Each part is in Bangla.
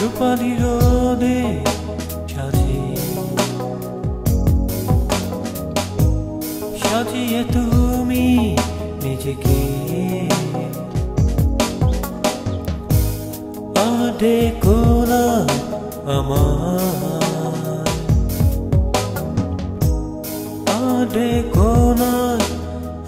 রূপালি রোদে সাজিয়ে তুমি নিজেকে দেখো না আমায়, দেখো না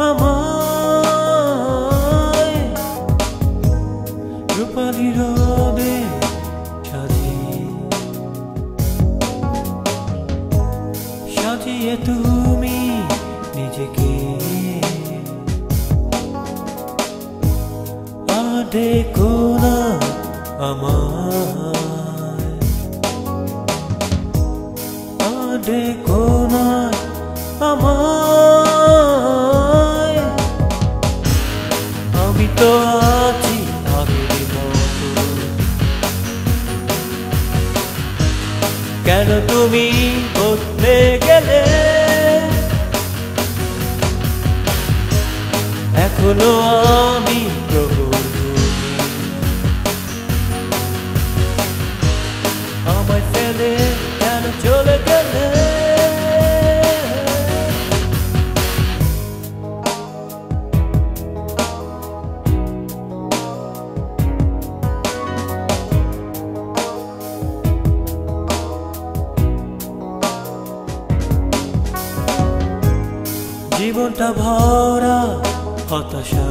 আমায়। রূপালি রোদে সাজিয়ে তুমি নিজেকে দেখো না আমায়, দেখো না আমায়। আমি তো আছি আগের মতো, কেন তুমি বদলে গেলে? এখনো আমি আমায় ফেলে কেন চলে গেলে? জীবনটা ভরা হতাশা,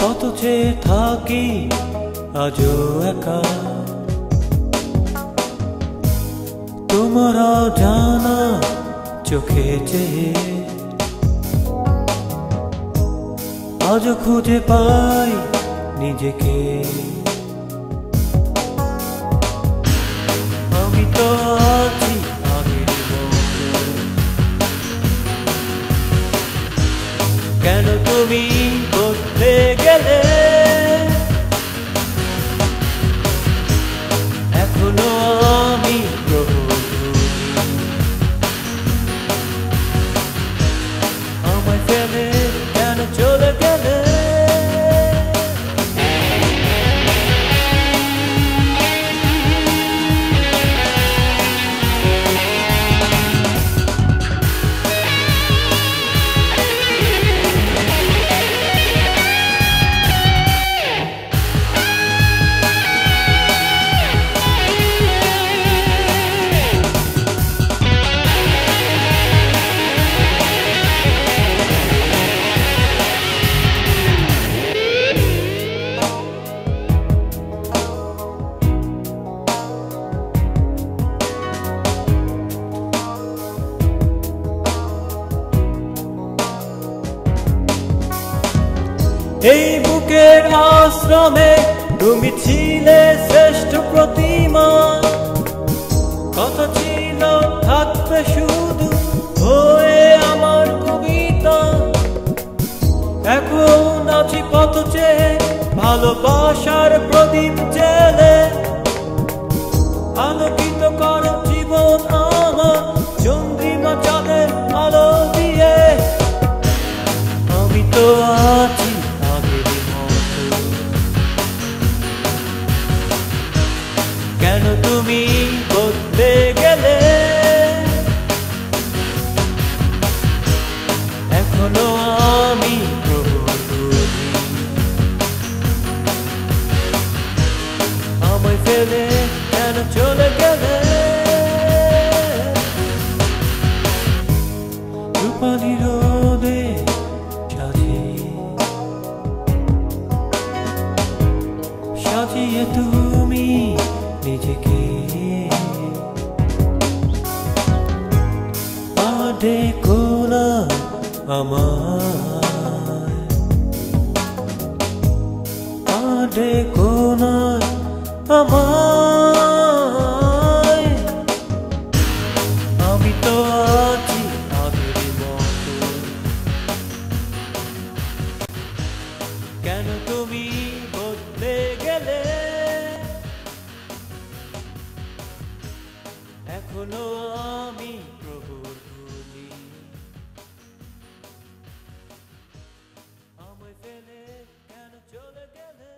কত চেয়ে থাকি আজও একা। তোমার জানা চোখে চেয়ে আজও খুঁজে পাই নিজেকে। আমি তো আছি আগের মতো, কেন তুমি বদলে গেলে? এখনো আমি আমায় ফেলে কেন চলে গেলে? এই বুকের আশ্রমে তুমি ছিলে শ্রেষ্ঠ প্রতিমা, কথা ছিল থাকবে শুধু হয়ে আমার কবিতা। এখন আছি পথ চেয়ে ভালোবাসার প্রদীপ জেলে, আলোকিত কর জীবন আমার চন্দ্রিমা চাঁদের আলো দিয়ে। আমি তো আছি কেন তুমি বদলে গেলে? এখনো আমি আমায় ফেলে কেন চলে গেলে? রূপালি রোদে সাজিয়ে তুমি নিজেকে দেখো না আমায়, দেখো না আমায়। আমি তো আছি আগের মতো, কেন তুমি বদলে গেলে? এখনো আমি প্রভুর ধূলি, আমায় ফেলে কেন চলে গেলে?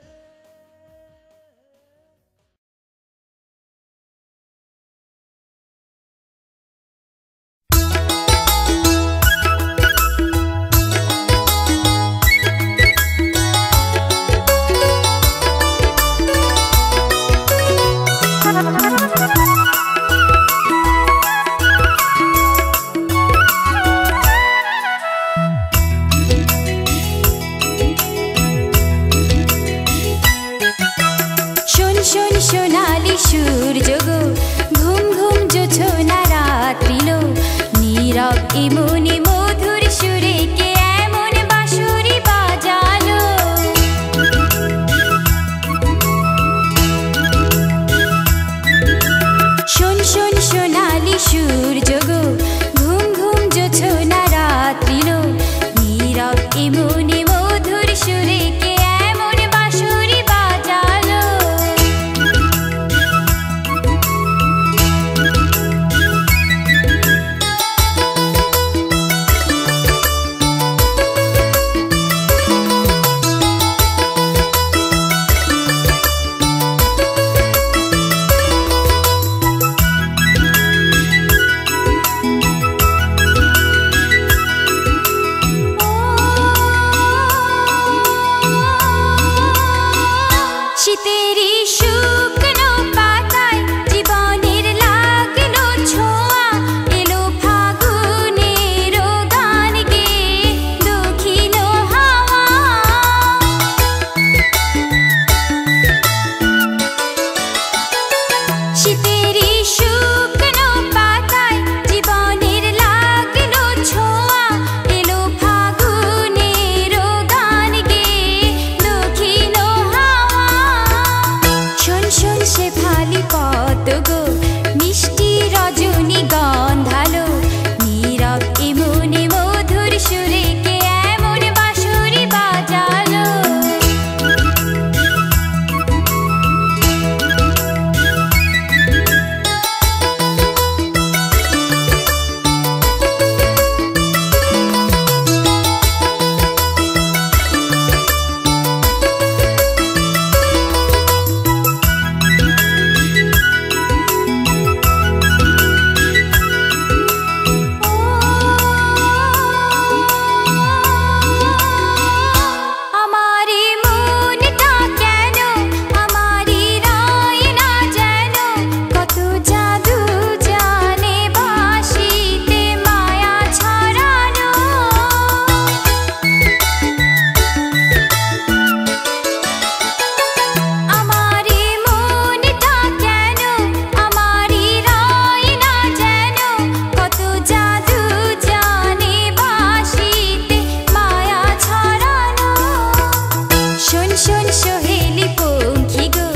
শোন সোহেলি পঙ্খী গো,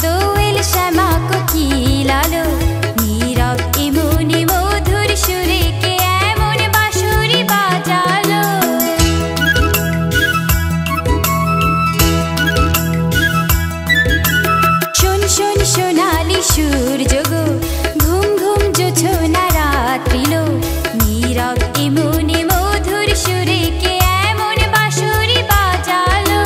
দোয়েল শ্যামা কোকিল আলো, নীরব এমনি মধুর সুরে কে এমন বাঁশরি বাজালো। শোন শোন সোনালি সূর্য গো, ঘুম ঘুম জোছনা রাত্রিলো, নীরব এমনি মধুর সুরে কে এমন বাঁশরি বাজালো।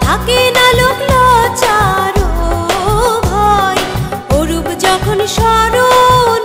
থাকে না লোক লজ্জার ভয়, অরূপ যখন শরৎ